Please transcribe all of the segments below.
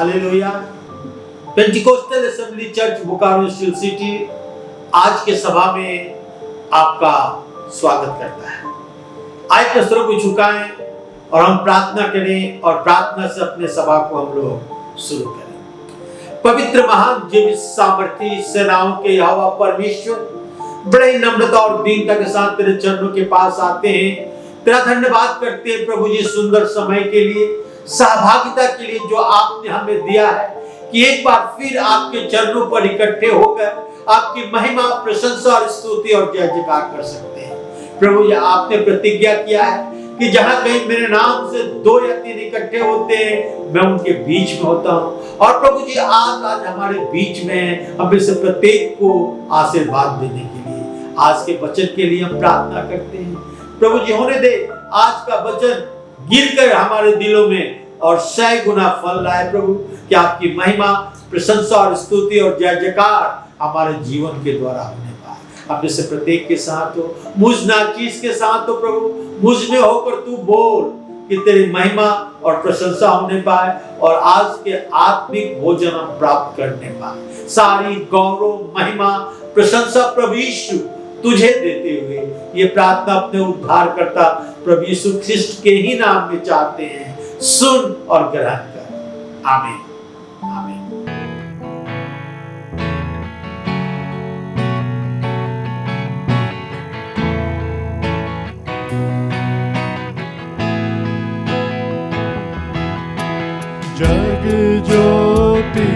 Hallelujah. Pentecostal assembly church Bokaro steel city आज के सभा में आपका स्वागत करता है। आज के स्वरों को झुकाएं और हम प्रार्थना करें और प्रार्थना से अपने सभा को हम लोग शुरू करें। पवित्र महान जीवित सामर्थी सेनाओं के यहोवा परमेश्वर, बड़े नम्रता और दीनता के साथ तेरे चरणों के पास आते हैं। तेरा धन्यवाद करते हैं प्रभु जी, सुंदर समय के लिए, सहभागिता के लिए जो आपने हमें दिया है कि एक बार फिर आपके चरणों पर इकट्ठे होकर आपकी महिमा, प्रशंसा और स्तुति और जय जयकार कर सकते हैं। प्रभु जी, आपने प्रतिज्ञा किया है कि जहां कहीं मेरे नाम से 2 या 3 इकट्ठे होते हैं, मैं उनके बीच में होता हूं। और प्रभु जी, आज हमारे बीच में हमें से प्रत्येक को आशीर्वाद देने के लिए, आज के वचन के लिए हम प्रार्थना करते हैं। प्रभु जी, होने दे आज का वचन गिरकर हमारे दिलों में और 100 गुना फल लाए प्रभु, कि आपकी महिमा, प्रशंसा और स्तुति और जय जयकार हमारे जीवन के द्वारा होने पाए। अपने से प्रत्येक के साथ हो, मुझ नाचीज के साथ हो प्रभु, मुझ में होकर तू बोल कि तेरी महिमा और प्रशंसा होने पाए और आज के आत्मिक भोजन हम प्राप्त करने पाए। सारी गौरव, महिमा, प्रशंसा प्रभु यीशु तुझे देते हुए ये प्रार्थना अपने उद्धारकर्ता प्रभु यीशु ख्रिस्ट के ही नाम में चाहते हैं। सुन और ग्रहण कर। आमीन, आमीन। जग ज्योति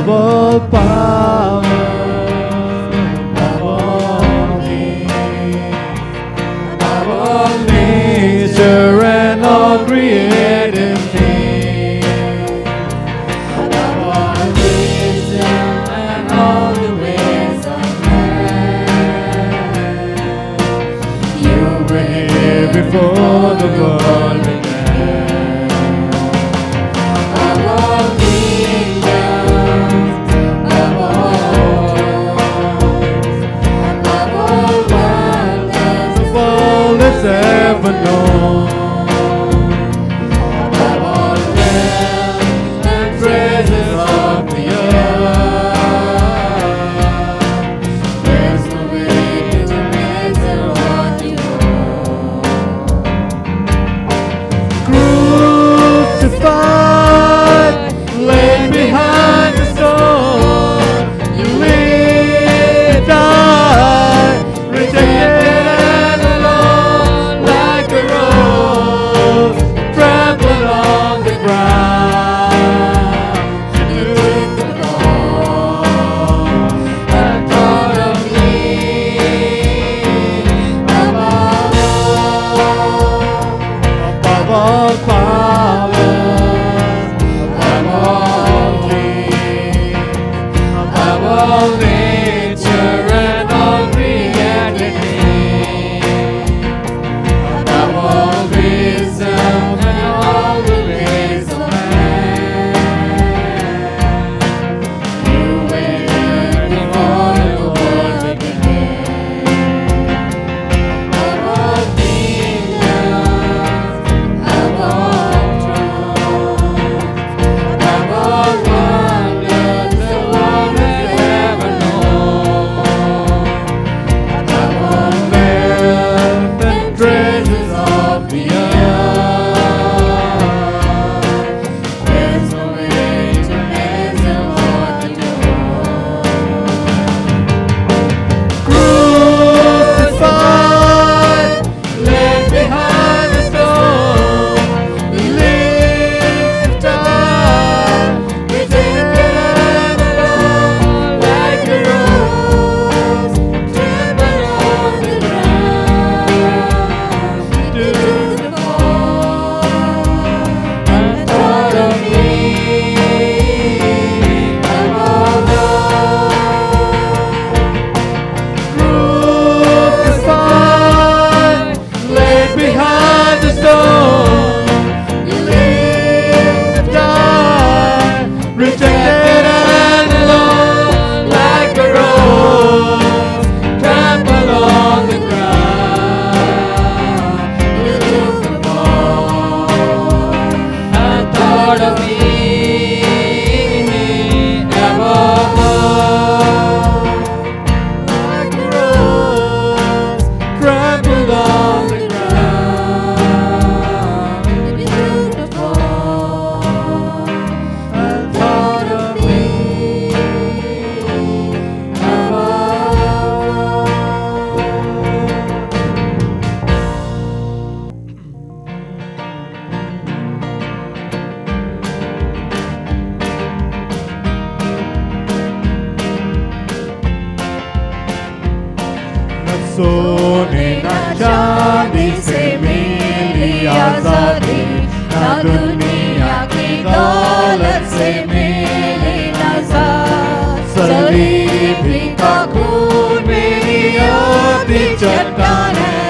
above all power, above all things, above all nature and all created things, above all wisdom and all the ways of man. You were here before the world began. Above all kingdoms, above all thrones, above all wonders, above all that's ever known, above all realms and treasures of the earth. There's no way to measure what you crucified, laid behind the stone, you lived, died, rejected and alone, like a rose trampled on the ground. You took the fall and thought of me above all powers, above all kings, above all nature and all created things, above all wisdom and all the ways of man. You waited before the world began. Above all kingdoms, above all thrones, above all wonders the world has ever known, above all wealth and treasures of the earth. There's no way to measure what you crucified, laid behind the stone, you lived, died, rejected and alone, like a rose trampled on the ground. You took the fall and thought of me above all. Crucified, laid behind the stone, you lived, died, rejected and alone, like a rose trampled on the ground. You took the fall and thought of me above all. Like a rose trampled on the ground, you took the fall and thought of me न सोने न चांदी से मिली आजादी, न दुनिया की दौलत से मिली नजात। सलीबी का खून मेरी आदि चट्टान है,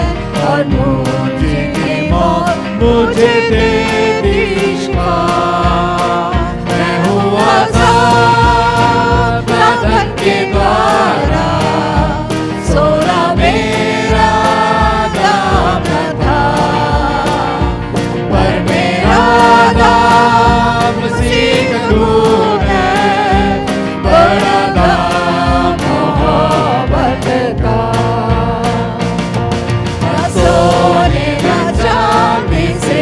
और मुझे की मौत मुझे दे दी शिफा। मैं हूँ आजाद बंधन के द्वारा, सोना मेरा दाम न था, पर मेरा दाम मसीह का खून है, बड़ा दाम मोहब्बत का। न सोने न चांदी से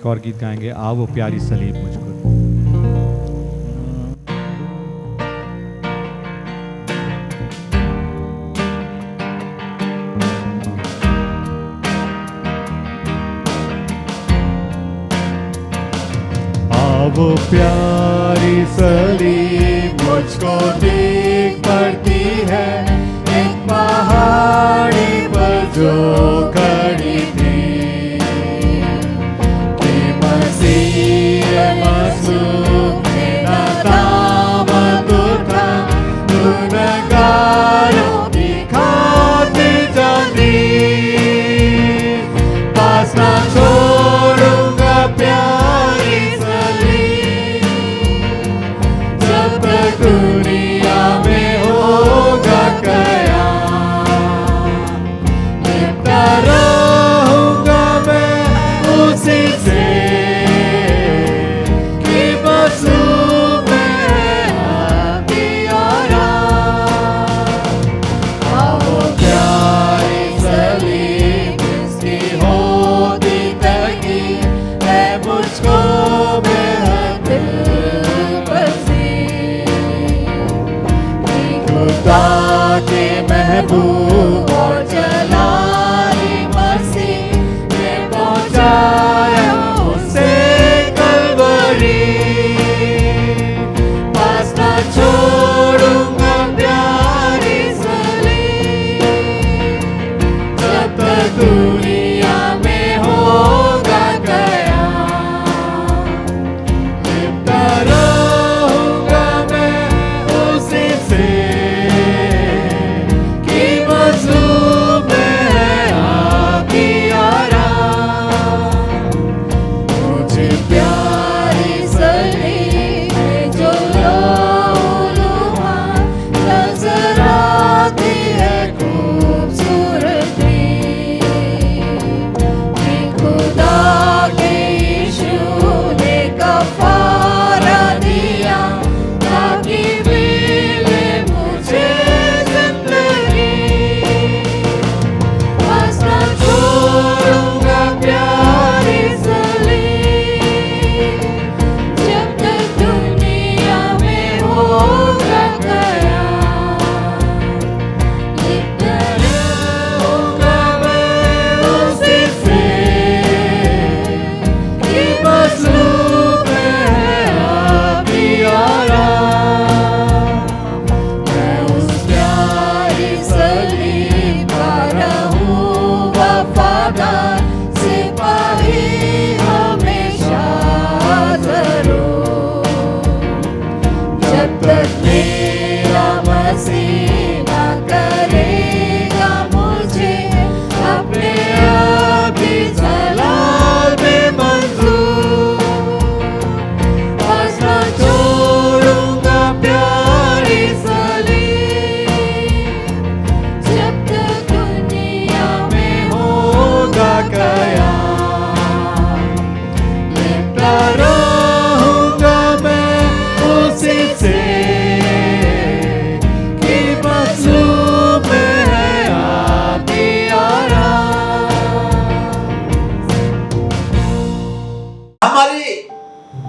एक और गीत गाएंगे, आ वो प्यारी सलीब मुझको। वो प्यारी सलीब मुझको देख पड़ती है, एक पहाड़ी पर जो खड़ी थी, कि मसीह मासूम मेरा दामन उठा, गुनहगारों की खातिर जानी, पास ना छोड़ूंगा प्यारी दुनिया में होगा कया, लिपटा रहूंगा मैं उसी से, कि मासूम है आपकी आराम। आओ प्यारी सलीब जिसकी होती तकी है मुझको बेहद खुदा के महबूब और जलाली मसीह ने पहुंचाया उसे कलवरी, पास ना छोड़ूंगा प्यारी सलीब, जब तक दुनिया में होगा कया, लिपटा रहूंगा मैं उसी से,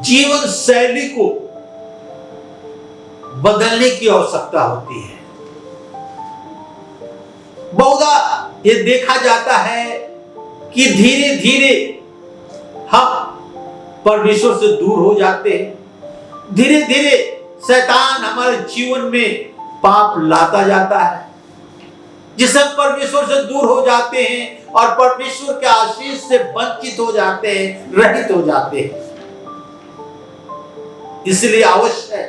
जीवन शैली को बदलने की आवश्यकता होती है। बहुधा ये देखा जाता है कि धीरे धीरे हम परमेश्वर से दूर हो जाते हैं। धीरे धीरे शैतान हमारे जीवन में पाप लाता जाता है, जिससे हम परमेश्वर से दूर हो जाते हैं और परमेश्वर के आशीष से वंचित हो जाते हैं, रहित हो जाते हैं। इसलिए आवश्यक है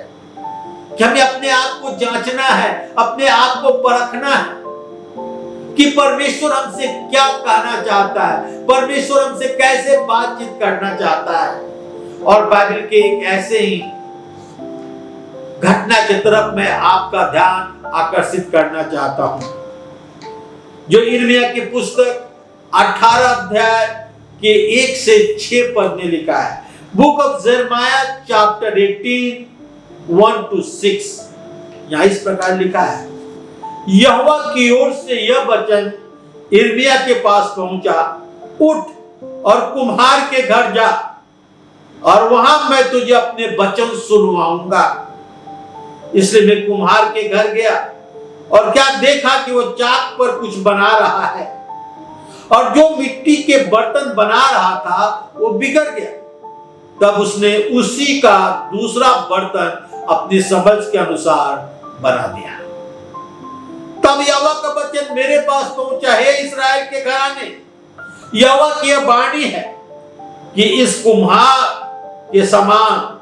कि हमें अपने आप को जांचना है, अपने आप को परखना है कि परमेश्वर हमसे क्या कहना चाहता है, परमेश्वर हमसे कैसे बातचीत करना चाहता है। और बाइबल के एक ऐसे ही घटना की तरफ मैं आपका ध्यान आकर्षित करना चाहता हूं, जो यिर्मयाह की पुस्तक 18 अध्याय के 1 से 6 पद में लिखा है। Book of Jeremiah chapter 18 1 to 6। यहां इस प्रकार लिखा है, यहोवा की ओर से यह वचन यिर्मयाह के पास पहुंचा, उठ और कुम्हार के घर जा और वहां मैं तुझे अपने वचन सुनवाऊंगा। इसलिए मैं कुम्हार के घर गया और क्या देखा कि वो चाक पर कुछ बना रहा है, और जो मिट्टी के बर्तन बना रहा था वो बिगड़ गया। तब उसने उसी का दूसरा बर्तन अपनी समझ के अनुसार बना दिया। तब यहोवा का वचन मेरे पास पहुंचा, हे इस्राएल के घराने, यहोवा की यह वाणी है कि इस कुम्हार के समान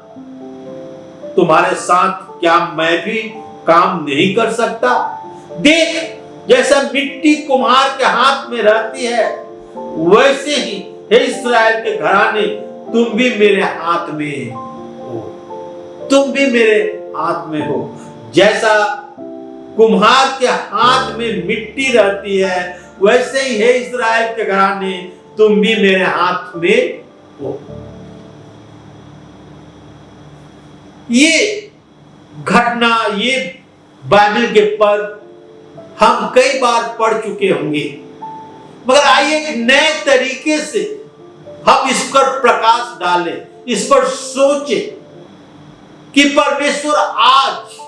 तुम्हारे साथ क्या मैं भी काम नहीं कर सकता? देख, जैसा मिट्टी कुम्हार के हाथ में रहती है, वैसे ही हे इस्राएल के घराने, तुम भी मेरे हाथ में हो। तुम भी मेरे हाथ में हो। जैसा कुम्हार के हाथ में मिट्टी रहती है, वैसे ही हे इस्राएल के घराने, तुम भी मेरे हाथ में हो। ये घटना, ये बाइबल के पद हम कई बार पढ़ चुके होंगे, मगर आइए एक नए तरीके से हम इस पर प्रकाश डालें, इस पर सोचें कि परमेश्वर आज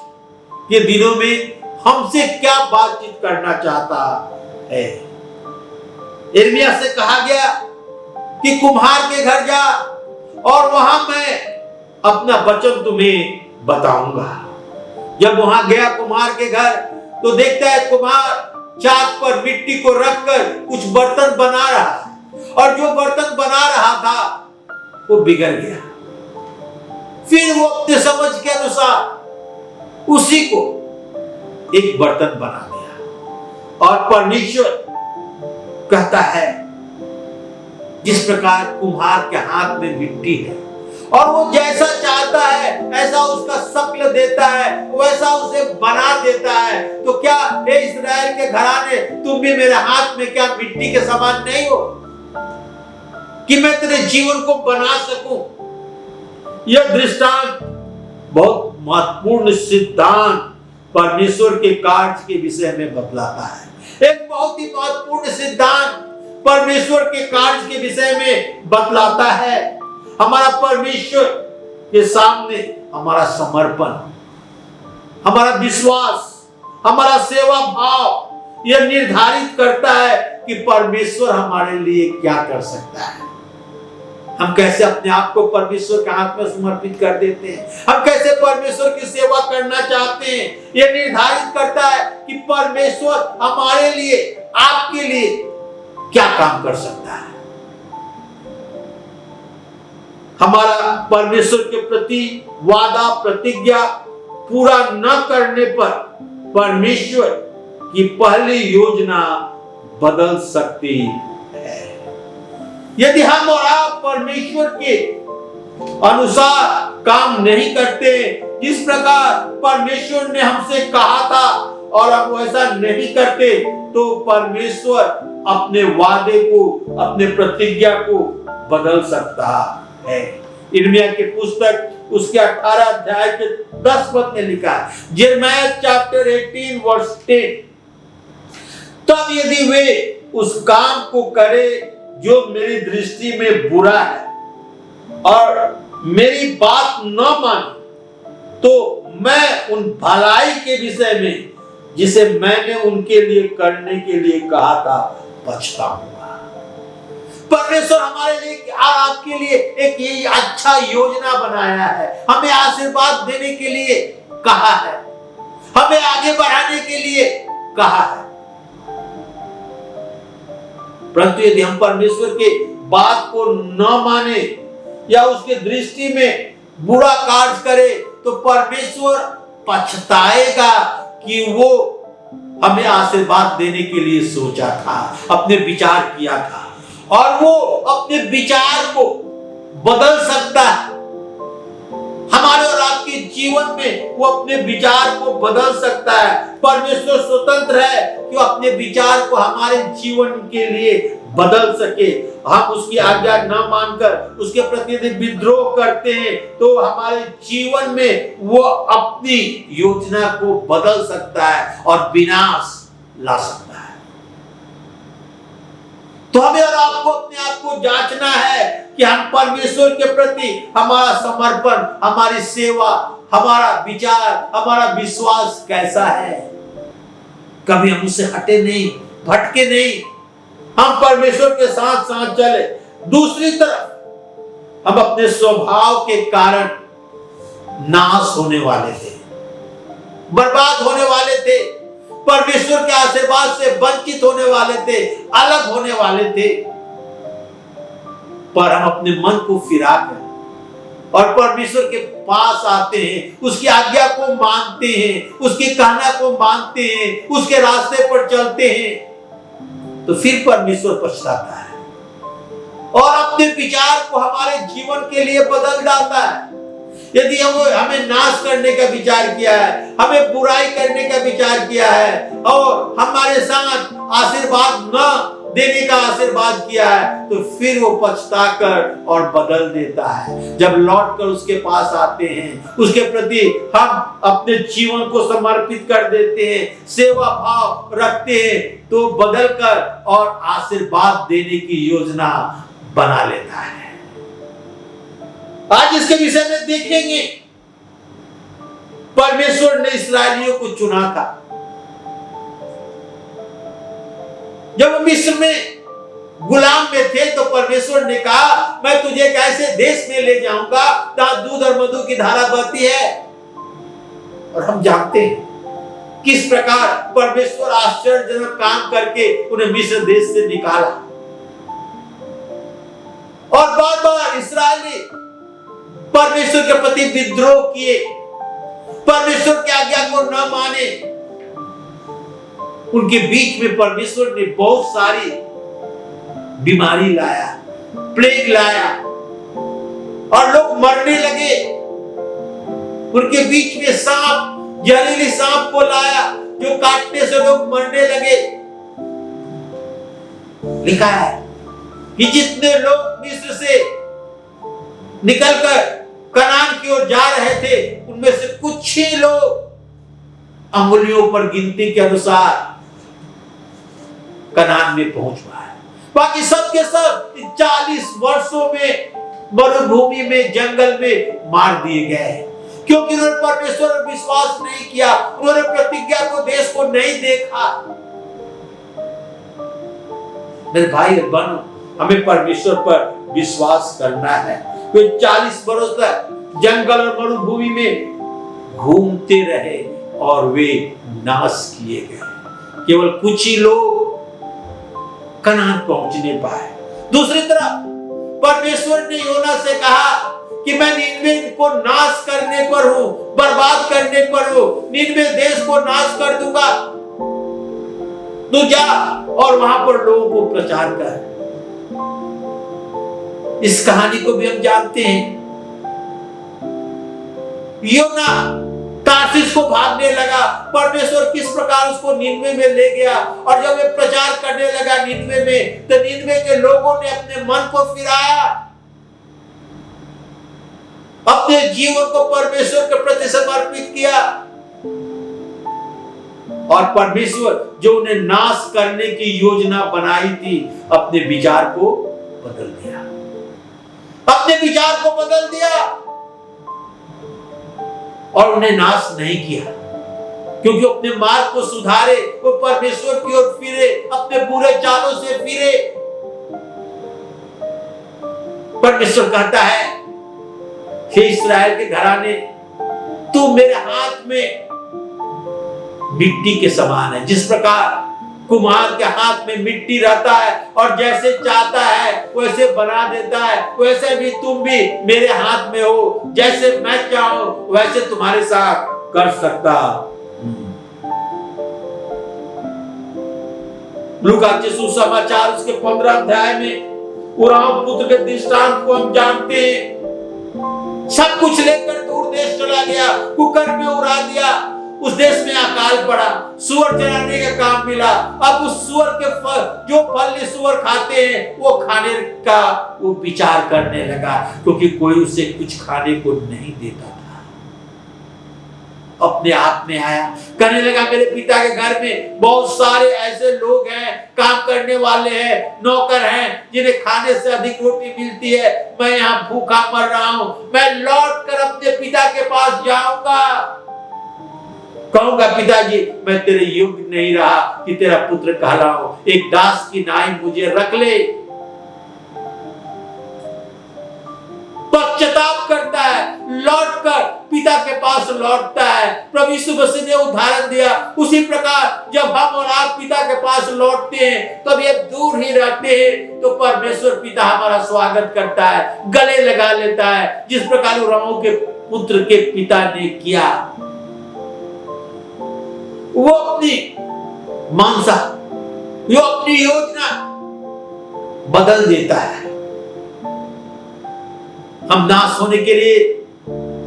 के दिनों में हमसे क्या बातचीत करना चाहता है। यिर्मयाह से कहा गया कि कुम्हार के घर जा और वहां मैं अपना वचन तुम्हें बताऊंगा। जब वहां गया कुम्हार के घर, तो देखता है कुम्हार चाक पर मिट्टी को रखकर कुछ बर्तन बना रहा है, और जो बर्तन बना रहा था वो बिगड़ गया। फिर वो अपने समझ के अनुसार उसी को एक बर्तन बना दिया। और परमेश्वर कहता है, जिस प्रकार कुम्हार के हाथ में मिट्टी है और वो जैसा चाहता है ऐसा उसका शक्ल देता है, वैसा उसे बना देता है, तो क्या हे इस्राएल के घराने, तुम भी मेरे हाथ में क्या मिट्टी के समान नहीं हो कि मैं तेरे जीवन को बना सकूं? यह दृष्टांत बहुत महत्वपूर्ण सिद्धांत परमेश्वर के कार्य के विषय में बतलाता है। एक बहुत ही महत्वपूर्ण सिद्धांत परमेश्वर के कार्य के विषय में बतलाता है। हमारा परमेश्वर के सामने हमारा समर्पण, हमारा विश्वास, हमारा सेवा भाव यह निर्धारित करता है कि परमेश्वर हमारे लिए क्या कर सकता है। हम कैसे अपने आप को परमेश्वर के हाथ में समर्पित कर देते हैं, हम कैसे परमेश्वर की सेवा करना चाहते हैं, यह निर्धारित करता है कि परमेश्वर हमारे लिए, आपके लिए क्या काम कर सकता है। हमारा परमेश्वर के प्रति वादा प्रतिज्ञा पूरा न करने पर परमेश्वर की पहली योजना बदल सकती है। यदि हम और आप परमेश्वर के अनुसार काम नहीं करते, जिस प्रकार परमेश्वर ने हमसे कहा था और हम वैसा नहीं करते, तो परमेश्वर अपने वादे को, अपने प्रतिज्ञा को बदल सकता है। यिर्मयाह की पुस्तक उसके 18 अध्याय के 10 पद में लिखा है, यिर्मयाह चैप्टर 18 वर्स 10, तब यदि वे उस काम को करे जो मेरी दृष्टि में बुरा है और मेरी बात न माने, तो मैं उन भलाई के विषय में जिसे मैंने उनके लिए करने के लिए कहा था पछताऊंगा। परमेश्वर हमारे लिए, आपके लिए एक ये अच्छा योजना बनाया है, हमें आशीर्वाद देने के लिए कहा है, हमें आगे बढ़ाने के लिए कहा है। परंतु यदि हम परमेश्वर के बात को न माने या उसके दृष्टि में बुरा कार्य करे, तो परमेश्वर पछताएगा कि वो हमें आशीर्वाद देने के लिए सोचा था, अपने विचार किया था, और वो अपने विचार को बदल सकता है। हमारे और आपके जीवन में वो अपने विचार को बदल सकता है। परमेश्वर स्वतंत्र है कि वो अपने विचार को हमारे जीवन के लिए बदल सके। हम उसकी आज्ञा न मानकर उसके प्रति विद्रोह करते हैं, तो हमारे जीवन में वो अपनी योजना को बदल सकता है और विनाश ला सकता है। तो हमें और आपको अपने आप को जांचना है कि हम परमेश्वर के प्रति हमारा समर्पण, हमारी सेवा, हमारा विचार, हमारा विश्वास कैसा है। कभी हम उससे हटे नहीं, भटके नहीं, हम परमेश्वर के साथ साथ चले। दूसरी तरफ हम अपने स्वभाव के कारण नाश होने वाले थे, बर्बाद होने वाले थे, परमेश्वर के आशीर्वाद से वंचित होने वाले थे, अलग होने वाले थे। पर हम अपने मन को फिरा कर और परमेश्वर के पास आते हैं, उसकी आज्ञा को मानते हैं, उसके कहना को मानते हैं, उसके रास्ते पर चलते हैं, तो फिर परमेश्वर पछताता है और अपने विचार को हमारे जीवन के लिए बदल डालता है। यदि हमें नाश करने का विचार किया है, हमें बुराई करने का विचार किया है और हमारे साथ आशीर्वाद न देने का आशीर्वाद किया है, तो फिर वो पछता कर और बदल देता है। जब लौट कर उसके पास आते हैं, उसके प्रति हम अपने जीवन को समर्पित कर देते हैं, सेवा भाव रखते हैं, तो बदल कर और आशीर्वाद देने की योजना बना लेता है। आज इसके विषय में देखेंगे। परमेश्वर ने इस्राएलियों को चुना था। जब वो मिस्र में गुलाम में थे तो परमेश्वर ने कहा, मैं तुझे एक ऐसे देश में ले जाऊंगा जहां दूध और मधु की धारा बहती है। और हम जानते हैं किस प्रकार परमेश्वर आश्चर्यजनक काम करके उन्हें मिस्र देश से निकाला। और बार बार इस्राएली परमेश्वर के प्रति विद्रोह किए, परमेश्वर की आज्ञा को न माने। उनके बीच में परमेश्वर ने बहुत सारी बीमारी लाया, प्लेग लाया और लोग मरने लगे। उनके बीच में सांप, जहरीली सांप को लाया जो काटने से लोग मरने लगे। लिखा है कि जितने लोग मिस्र से निकलकर कनान की ओर जा रहे थे, उनमें से कुछ ही लोग अंगुलियों पर गिनती के अनुसार कनान में पहुंच पाए। बाकी सब के सब 40 वर्षों में मरुभूमि में, जंगल में मार दिए गए, क्योंकि उन्होंने परमेश्वर पर विश्वास नहीं किया, उन्होंने प्रतिज्ञा को, देश को नहीं देखा। मेरे भाई और बहनों, हमें परमेश्वर पर विश्वास करना है। वे 40 वर्ष तक जंगल और मरुभूमि में घूमते रहे और वे नाश किए गए। केवल कुछ ही लोग कनान पहुंच नहीं पाए। दूसरी तरफ परमेश्वर ने योना से कहा कि मैं निनवे को नाश करने पर हूं, बर्बाद करने पर हूं, निनवे देश को नाश कर दूंगा, तू जा और वहां पर लोगों को प्रचार कर। इस कहानी को भी हम जानते हैं। योना तार्शीश को भागने लगा, परमेश्वर किस प्रकार उसको निनवे में ले गया। और जब वे प्रचार करने लगा निनवे में, तो निनवे के लोगों ने अपने मन को फिराया, अपने जीवन को परमेश्वर के प्रति समर्पित किया और परमेश्वर जो उन्हें नाश करने की योजना बनाई थी, अपने विचार को बदल दिया, अपने विचार को बदल दिया और उन्हें नाश नहीं किया, क्योंकि अपने मार्ग को सुधारे, वो परमेश्वर की ओर फिरे, अपने बुरे चालों से फिरे। परमेश्वर कहता है, हे इस्राएल के घराने, तू मेरे हाथ में मिट्टी के समान है। जिस प्रकार कुम्हार के हाथ में मिट्टी रहता है और जैसे चाहता है वैसे बना देता है, वैसे भी तुम भी मेरे हाथ में हो। जैसे मैं चाहूं वैसे तुम्हारे साथ कर सकता। लूका के सुसमाचार उसके 15 अध्याय में उराम पुत्र के दृष्टांत को हम जानते हैं। सब कुछ लेकर दूर देश चला गया, कुकर में उड़ा दिया। उस देश में अकाल पड़ा, सुअर चराने का काम मिला। अब उस सुअर के फल, जो फल सुअर खाते हैं, वो खाने का वो विचार करने लगा, क्योंकि कोई उसे कुछ खाने को नहीं देता था। अपने आप में आया। कहने लगा मेरे पिता के घर में बहुत सारे ऐसे लोग हैं, काम करने वाले हैं, नौकर हैं, जिन्हें खाने से अधिक रोटी मिलती है। मैं यहाँ भूखा मर रहा हूं। मैं लौट कर अपने पिता के पास जाऊंगा, कहूंगा पिताजी मैं तेरे योग्य नहीं रहा कि तेरा पुत्र कहलाऊं, एक दास की नाई मुझे रख ले। पश्चाताप करता है, लौटकर पिता के पास लौटता है। प्रभु यीशु मसीह ने उदाहरण दिया, उसी प्रकार जब हम और आप पिता के पास लौटते हैं, तब ये दूर ही रहते हैं, तो परमेश्वर पिता हमारा स्वागत करता है, गले लगा लेता है, जिस प्रकार रमों के पुत्र के पिता ने किया। वो अपनी मानसा, वो अपनी योजना बदल देता है। हम नाश होने के लिए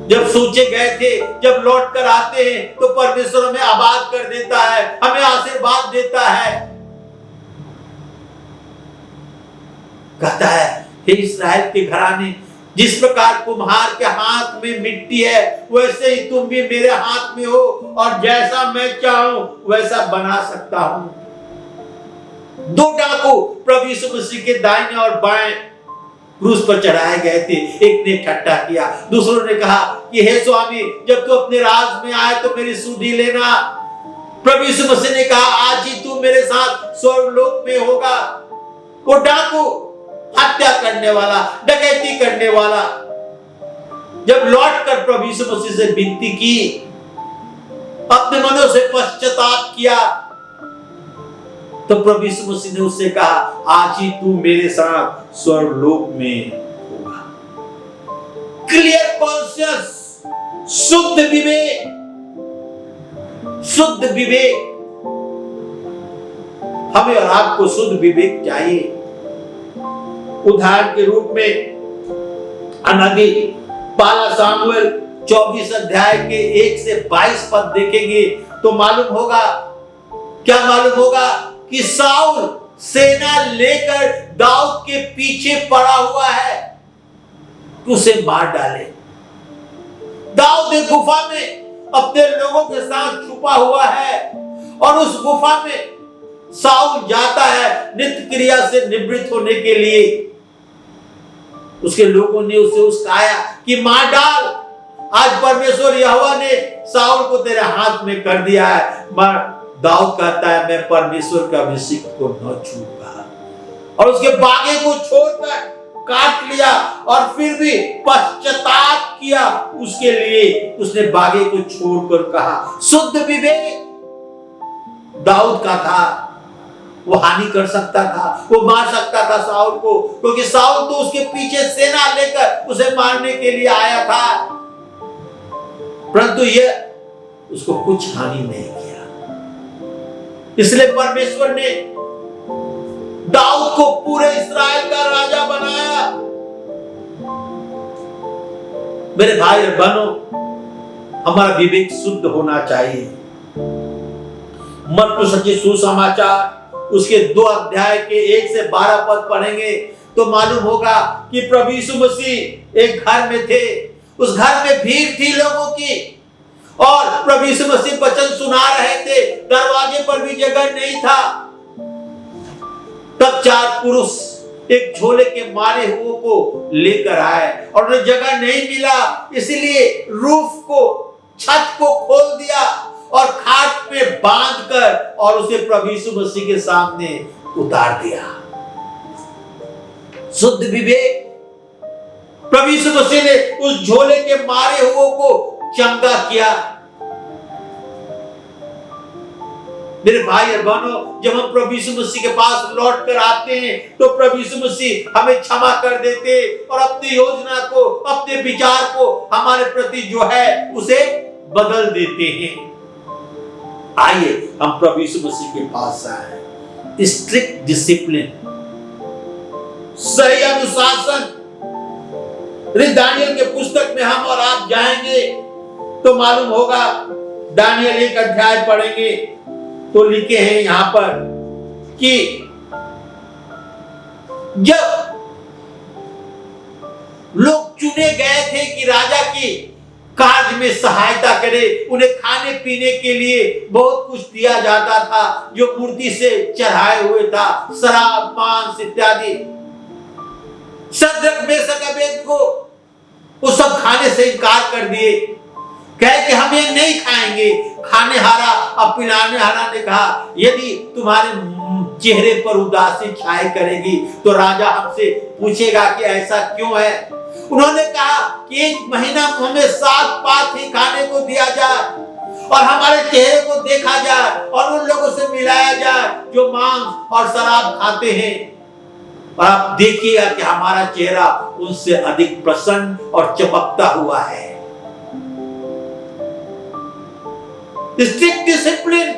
जब सोचे गए थे, जब लौट कर आते हैं तो परमेश्वर हमें आबाद कर देता है, हमें आशीर्वाद देता है। कहता है हे इस्राएल के घराने, जिस प्रकार कुम्हार के हाथ में मिट्टी है, वैसे ही तुम भी मेरे हाथ में हो, और जैसा मैं चाहूं वैसा बना सकता हूं। दो डाकू प्रभु यीशु मसीह के दाहिने और बाएं क्रूस पर चढ़ाए गए थे। एक ने ठट्टा किया, दूसरों ने कहा कि हे स्वामी, जब तू अपने राज में आए तो मेरी सुधि लेना। प्रभु यीशु मसीह ने कहा आज ही तू मेरे साथ स्वर्गलोक में होगा। वो डाकू, हत्या करने वाला, डकैती करने वाला, जब लौटकर प्रभु यीशु मसीह से विनती की, अपने मनों से पश्चाताप किया, तो प्रभु यीशु मसीह ने उससे कहा आज ही तू मेरे साथ स्वर्गलोक में होगा। क्लियर कॉन्शियस, शुद्ध विवेक, शुद्ध विवेक। हमें और आपको शुद्ध विवेक चाहिए। उदाहरण के रूप में अनबी पहला सामुएल 24 अध्याय के 1 से 22 पद देखेंगे तो मालूम होगा, क्या मालूम होगा कि साउल सेना लेकर दाऊद के पीछे पड़ा हुआ है कि उसे मार डाले। दाऊद एक गुफा में अपने लोगों के साथ छुपा हुआ है, और उस गुफा में साउल जाता है नित्य क्रिया से निवृत्त होने के लिए। उसके लोगों ने उसे उस्काया कि मार डाल, आज परमेश्वर यहोवा ने साउल को तेरे हाथ में कर दिया है। दाऊद कहता है मैं परमेश्वर का अभिषिक्त को न छूऊंगा, और उसके बागे को छोड़कर काट लिया, और फिर भी पश्चाताप किया उसके लिए। उसने बागे को छोड़कर कहा, शुद्ध विवेक दाऊद का था। वो हानि कर सकता था, वो मार सकता था साउल को, क्योंकि साउल तो उसके पीछे सेना लेकर उसे मारने के लिए आया था, परंतु यह उसको कुछ हानि नहीं किया। इसलिए परमेश्वर ने दाऊद को पूरे इस्राएल का राजा बनाया। मेरे भाई और बहनों, हमारा विवेक शुद्ध होना चाहिए। मत्ती सच्चे सुसमाचार उसके 2 अध्याय के 1 से 12 पद पढ़ेंगे तो मालूम होगा कि प्रभु यीशु मसीह एक घर में थे। उस घर में भीड़ थी लोगों की, और प्रभु यीशु मसीह वचन सुना रहे थे, दरवाजे पर भी जगह नहीं था। तब 4 पुरुष एक झोले के मारे हुए को लेकर आए, और उन्हें जगह नहीं मिला, इसलिए रूफ को, छत को खोल दिया और खाट पे बांधकर और उसे प्रभु यीशु मसीह के सामने उतार दिया। शुद्ध विवेक। प्रभु यीशु मसीह ने उस झोले के मारे हुए को चंगा किया। मेरे भाई और बहनों, जब हम प्रभु यीशु मसीह के पास लौट कर आते हैं तो प्रभु यीशु मसीह हमें क्षमा कर देते और अपनी योजना को, अपने विचार को हमारे प्रति जो है उसे बदल देते हैं। आइए हम प्रभु यीशु मसीह के पास आए। स्ट्रिक्ट डिसिप्लिन, सही अनुशासन। दानियल के पुस्तक में हम और आप जाएंगे तो मालूम होगा, दानियल 1 अध्याय पढ़ेंगे तो लिखे हैं यहां पर कि जब लोग चुने गए थे कि राजा की कार्य में सहायता करे। उन्हें खाने पीने के लिए बहुत कुछ दिया जाता था जो मूर्ति से चढ़ाए हुए था, शराब, मांस इत्यादि। शद्रक, मेशक, अबेदनगो वो सब खाने से इनकार कर दिए, कहे कि हम ये नहीं खाएंगे। खाने हारा और पिलाने हारा ने कहा, यदि तुम्हारे चेहरे पर उदासी छाए करेगी तो राजा हमसे पूछेगा कि ऐसा क्यों है। उन्होंने कहा कि 1 महीना हमें 7 पात ही खाने को दिया जाए और हमारे चेहरे को देखा जाए और उन लोगों से मिलाया जाए जो मांस और शराब खाते हैं, और आप देखिएगा कि हमारा चेहरा उनसे अधिक प्रसन्न और चमकता हुआ है। स्ट्रिक्ट डिसिप्लिन,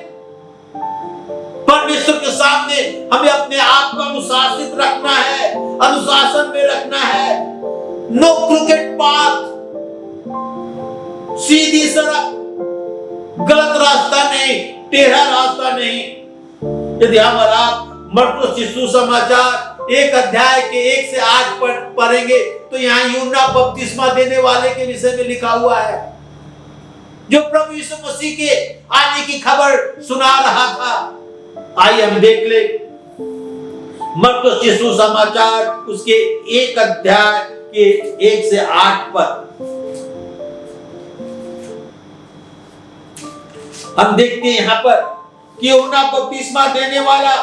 परमेश्वर के सामने हमें अपने आप को अनुशासित रखना है, अनुशासन में रखना है। नो क्रिकेट पाथ, सीधी सड़क, गलत रास्ता नहीं, टेढ़ा रास्ता नहीं। यदि हम और आप मरकुस सुसमाचार 1 अध्याय के 1 से 8 पढ़ेंगे तो यहाँ यूहन्ना बपतिस्मा देने वाले के विषय में लिखा हुआ है, जो प्रभु यीशु मसीह के आने की खबर सुना रहा था। आइए हम देख ले मरकुस सुसमाचार उसके 1 अध्याय के 1 से 8 पर हम देखते हैं यहाँ पर कि यूहन्ना बपतिस्मा देने वाला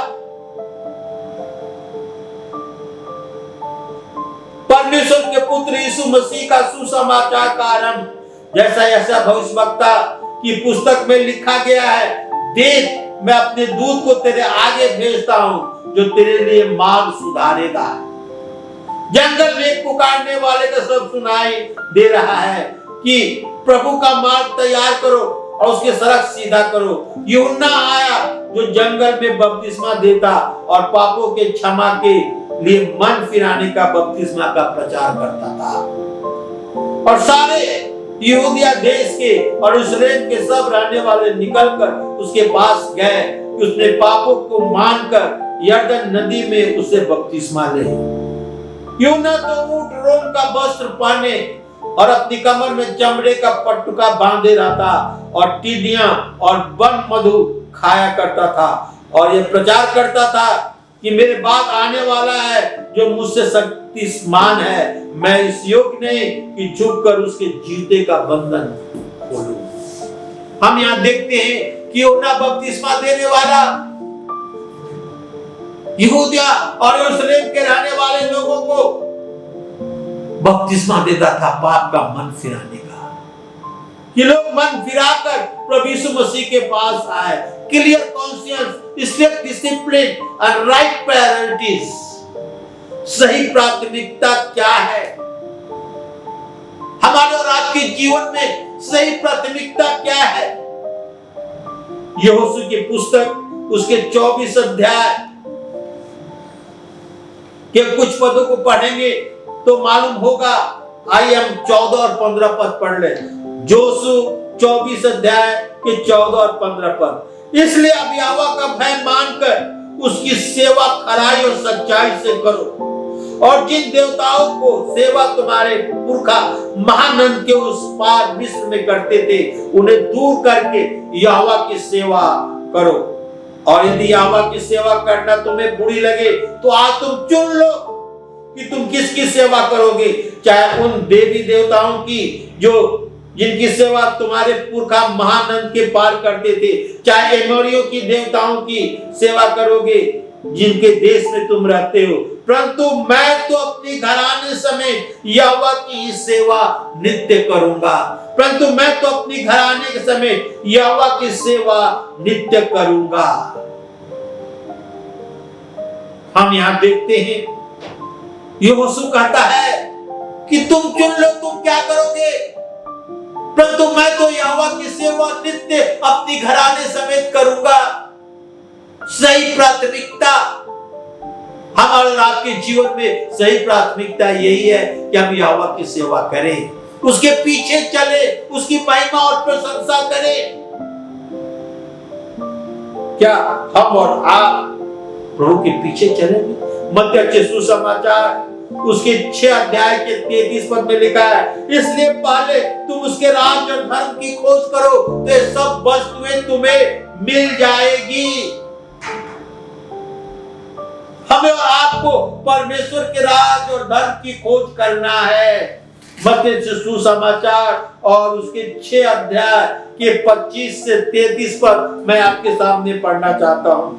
परमेश्वर के पुत्र यीशु मसीह का सुसमाचार का आरंभ, जैसा ऐसा भविष्यवक्ता की पुस्तक में लिखा गया है, देख मैं अपने दूत को तेरे आगे भेजता हूं जो तेरे लिए मार्ग सुधारेगा। जंगल में पुकारने वाले का सब सुनाई दे रहा है कि प्रभु का मार्ग तैयार करो और उसके सड़क सीधा करो। यूहन्ना आया जो जंगल में बपतिस्मा देता और पापों के क्षमा के लिए मन फिराने का बपतिस्मा का प्रचार करता था, और सारे यहूदिया देश के और यरूशलेम के सब रहने वाले निकलकर उसके पास गए कि उसने पापों को मानकर यरदन नदी में उसे बपतिस्मा ले। यूहन्ना तो ऊंट रोम का वस्त्र पहने और अपनी कमर में चमड़े का पटुका बांधे रहता और टिड्डियां और वन मधु खाया करता था, और यह प्रचार करता था कि मेरे बाद आने वाला है जो मुझसे शक्तिमान है, मैं इस योग्य नहीं कि झुककर उसके जूते का बंधन खोलूं। हम यहाँ देखते हैं कि यूहन्ना बपतिस्मा देने वाला यहूदिया और यरूशलेम के रहने वाले लोगों को बपतिस्मा देता था पाप का मन फिराने का, कि लोग मन फिराकर प्रभु यीशु मसीह के पास आए। क्लियर कॉन्शियंस, स्ट्रिक्ट डिसिप्लिन और राइट प्रायोरिटीज। सही प्राथमिकता क्या है हमारे और आपके जीवन में? सही प्राथमिकता क्या है? यहोशू की पुस्तक उसके 24 अध्याय के कुछ पदों को पढ़ेंगे तो मालूम होगा। आइए हम 14 और 15 पद पढ़ ले। यहोशू 24 अध्याय के 14 और 15 पद। इसलिए अब यहोवा का भय मानकर उसकी सेवा खराई और सच्चाई से करो, और जिन देवताओं को सेवा तुम्हारे पुरखा महानंद के उस पार मिस्र में करते थे उन्हें दूर करके यहोवा की सेवा करो। और यदि यहोवा की सेवा करना तुम्हें बुरी लगे तो आज तुम चुन लो कि तुम किसकी सेवा करोगे, चाहे उन देवी देवताओं की जो जिनकी सेवा तुम्हारे पुरखा महानंद के पार करते थे, चाहे एमोरियों की देवताओं की सेवा करोगे जिनके देश में तुम रहते हो, परंतु मैं तो अपनी घराने समेत यहोवा की सेवा नित्य करूंगा। परंतु मैं तो अपनी घराने के समेत यहोवा की सेवा नित्य करूंगा। हम यहां देखते हैं यहोशू कहता है कि तुम चुन लो तुम क्या करोगे, परंतु मैं तो यहोवा की सेवा नित्य अपनी घराने समेत करूंगा। सही प्राथमिकता हमारे और आपके जीवन में सही प्राथमिकता यही है कि हम यहोवा की सेवा करें, उसके पीछे चले, उसकी महिमा और प्रशंसा करें। क्या हम और आप प्रभु के पीछे चलेंगे? मत्ती के सुसमाचार उसके 6 अध्याय के 33 पद में लिखा है, इसलिए पहले तुम उसके राज और धर्म की खोज करो तो ये सब वस्तुएं तुम्हें मिल जाएगी। हमें और आपको परमेश्वर के राज और धर्म की खोज करना है। मत्ती सुसमाचार और उसके 6 अध्याय के 25 से 33 पद मैं आपके सामने पढ़ना चाहता हूं।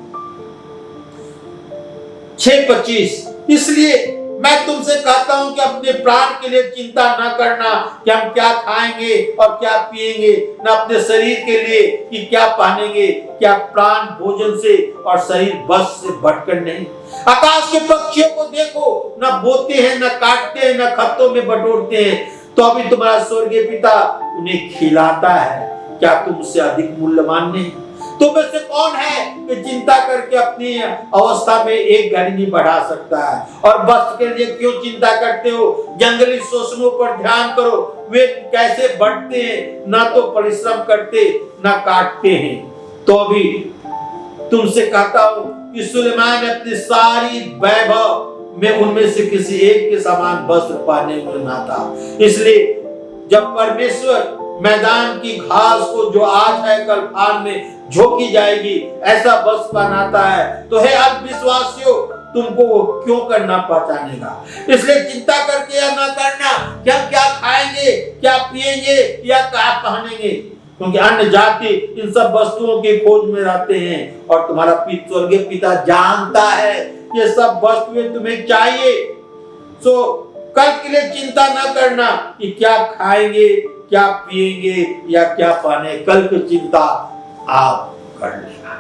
6:25, इसलिए मैं तुमसे कहता हूं कि अपने प्राण के लिए चिंता न करना कि हम क्या खाएंगे और क्या पिएंगे, न अपने शरीर के लिए कि क्या पहनेंगे। क्या प्राण भोजन से और शरीर वस्त्र से बढ़कर नहीं। आकाश के पक्षियों को देखो, न बोते हैं, न काटते हैं, न खत्तों में बटोरते हैं, तो अभी तुम्हारा स्वर्गीय पिता उन्हें खिलाता है। क्या तुम उससे अधिक मूल्यवान नहीं? तुम में से कौन है कि चिंता करके अपनी अवस्था में एक घड़ी नहीं बढ़ा सकता है? और वस्त्र के लिए क्यों चिंता करते हो? जंगली शोषणों पर ध्यान करो, वे कैसे बढ़ते हैं, ना तो परिश्रम करते ना काटते हैं। तो अभी तुमसे कहता हूं कि सुलेमान ने अपनी सारी वैभव में उनमें से किसी एक के समान वस्त्र पाने में ना था। इसलिए जब परमेश्वर मैदान की घास को जो आज है कल फाड़ में झोंकी जाएगी ऐसा वस्त्र बनाता है, तो हे अविश्वासियों, तुमको वो क्यों करना पहचानेगा। इसलिए चिंता करके या ना करना कि हम क्या खाएंगे, क्या पिएंगे या क्या पहनेंगे, क्योंकि अन्य जाति इन सब वस्तुओं की खोज में रहते हैं और तुम्हारा स्वर्गीय पिता जानता है ये सब वस्तुएं तुम्हें चाहिए। सो कल के लिए चिंता न करना कि क्या खाएंगे, क्या पिएंगे या क्या पहने, कल की चिंता आप कर लेना।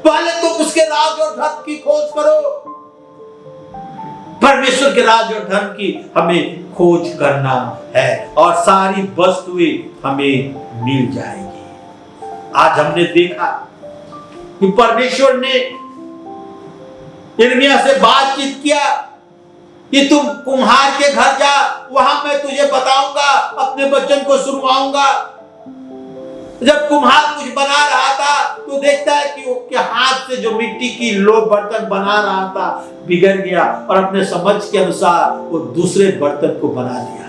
पहले तुम उसके राज और धर्म की खोज करो। परमेश्वर के राज और धर्म की हमें खोज करना है और सारी वस्तुएं हमें मिल जाएगी। आज हमने देखा कि परमेश्वर ने यिर्मयाह से बातचीत किया कि तुम कुम्हार के घर जा, वहां मैं तुझे बताऊंगा, अपने वचन को सुनवाऊंगा। जब कुम्हार कुछ बना रहा था तो देखता है कि उसके हाथ से जो मिट्टी की लोग बर्तन बना रहा था बिगड़ गया और अपने समझ के अनुसार वो दूसरे बर्तन को बना दिया।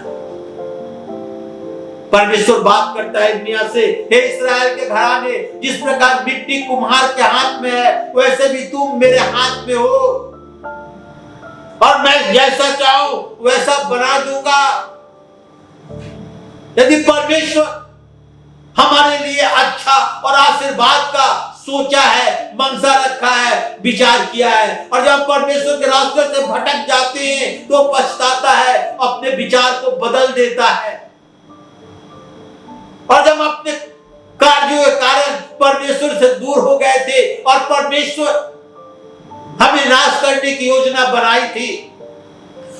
परमेश्वर बात करता है यिर्मयाह से, हे इस्राएल के घराने, जिस प्रकार मिट्टी कुम्हार के हाथ में है वैसे भी तुम मेरे हाथ में हो और मैं जैसा चाहूं वैसा बना दूंगा। यदि परमेश्वर हमारे लिए अच्छा और आशीर्वाद का सोचा है, मनसा रखा है, विचार किया है, और जब परमेश्वर के रास्ते से भटक जाते हैं तो पछताता है, अपने विचार को बदल देता है। और जब अपने कार्यों के कारण परमेश्वर से दूर हो गए थे और परमेश्वर हमें नाश करने की योजना बनाई थी,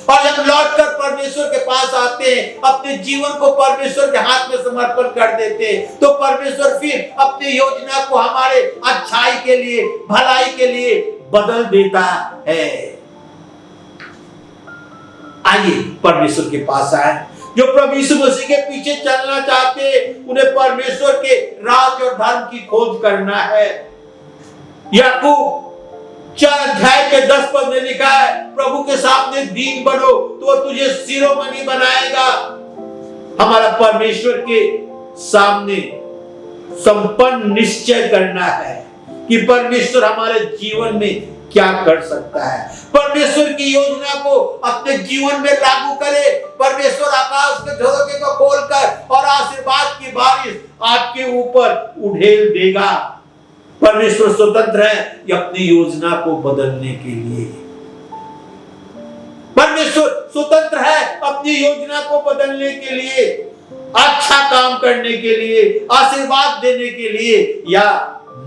और जब लौटकर परमेश्वर के पास आते हैं, अपने जीवन को परमेश्वर के हाथ में समर्पण कर देते हैं, तो परमेश्वर फिर अपनी योजना को हमारे अच्छाई के लिए, भलाई के लिए बदल देता है। आइए परमेश्वर के पास आए। जो प्रभु यीशु मसीह के पीछे चलना चाहते हैं उन्हें परमेश्वर के राज और धर्म की खोज करना है। याकूब 4 अध्याय के 10 पद में लिखा है, प्रभु के सामने दीन बनो तो तुझे शिरोमणि बनाएगा। हमारा परमेश्वर के सामने संपन्न निश्चय करना है कि परमेश्वर हमारे जीवन में क्या कर सकता है। परमेश्वर की योजना को अपने जीवन में लागू करे। परमेश्वर आकाश के झरोखे को खोलकर और आशीर्वाद की बारिश आपके ऊपर उड़ेल देगा। परमेश्वर स्वतंत्र है कि अपनी योजना को बदलने के लिए। परमेश्वर स्वतंत्र है अपनी योजना को बदलने के लिए, अच्छा काम करने के लिए, आशीर्वाद देने के लिए या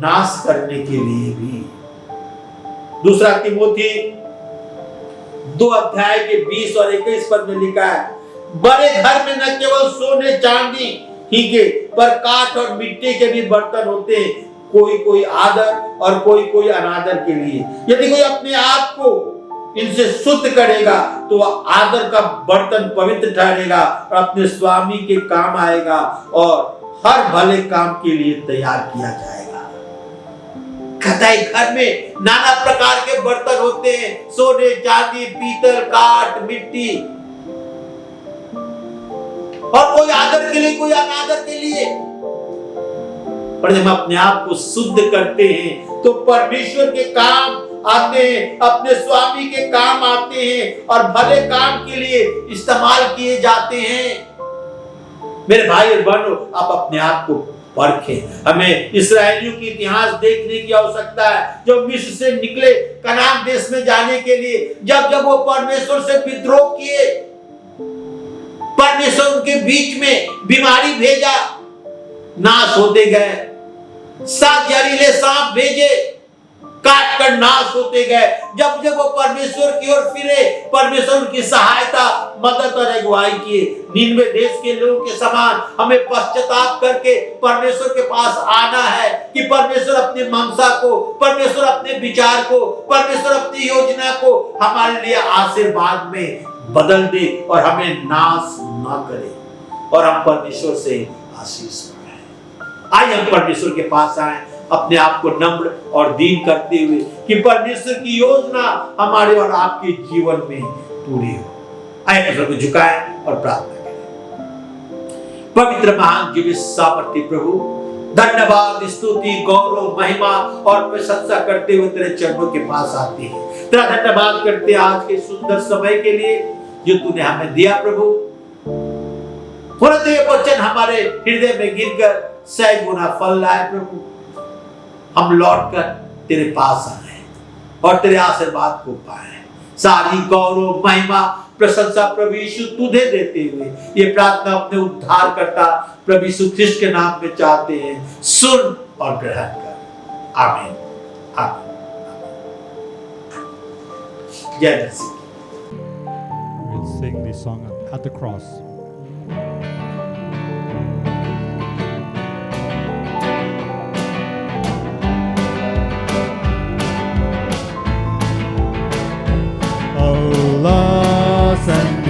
नाश करने के लिए भी। दूसरा तिमोथी 2 अध्याय के 20 और 21 पद में लिखा है, बड़े घर में न केवल सोने चांदी ही के पर काठ और मिट्टी के भी बर्तन होते हैं, कोई कोई आदर और कोई कोई अनादर के लिए। यदि कोई अपने आप को इनसे शुद्ध करेगा तो वह आदर का बर्तन पवित्र ठहरेगा और अपने स्वामी के काम आएगा और हर भले काम के लिए तैयार किया जाएगा। कहता है घर में नाना प्रकार के बर्तन होते हैं, सोने चांदी पीतल काठ मिट्टी, और कोई आदर के लिए कोई अनादर के लिए। पर जब हम अपने आप को शुद्ध करते हैं तो परमेश्वर के काम आते हैं, अपने स्वामी के काम आते हैं और भले काम के लिए इस्तेमाल किए जाते हैं। मेरे भाई और बहनों, आप अपने आप को परखें। हमें इस्राएलियों की इतिहास देखने की आवश्यकता है, जो मिस्र से निकले कनान देश में जाने के लिए। जब वो परमेश्वर से विद्रोह किए, परमेश्वर उनके बीच में बीमारी भेजा, नाश होते गए। 7 जहरीले सांप भेजे, काट कर नाश होते गए। जब वो परमेश्वर की ओर फिरे, परमेश्वर उनकी सहायता मदद और अगुवाई किए। निन्वे देश के लोगों के समान हमें पश्चाताप करके परमेश्वर के पास आना है कि परमेश्वर अपने मंशा को, परमेश्वर अपने विचार को, परमेश्वर अपनी योजना को हमारे लिए आशीर्वाद में बदल दे और हमें नाश ना करे और हम परमेश्वर से आशीष पाएं। आइए हम परमेश्वर के पास आए, अपने आप को नम्र और दीन करते हुए कि परमेश्वर की योजना हमारे और आपके जीवन में पूरी हो। आइए अपने को झुकाएं और प्रार्थना करें। पवित्र महान जीवित सामर्थ्य प्रभु, धन्यवाद स्तुति गौरव महिमा और प्रशंसा करते हुए तेरे चरणों के पास आते हैं। तेरा धन्यवाद करते आज के सुंदर समय के लिए जो तूने हमें दिया प्रभु। ये वचन हमारे हृदय में गिरकर 100 गुना फल लाए प्रभु। हम लौटकर तेरे पास आए और तेरे आशीर्वाद को पाए। सारी गौरव महिमा प्रशंसा प्रभु यीशु तुझे देते हुए ये प्रार्थना अपने उद्धार करता प्रभु यीशु ख्रिस्ट के नाम में चाहते हैं। सुन और ग्रहण कर। आमीन आमीन। जय मसीह। We'll sing this song at the cross. Alas and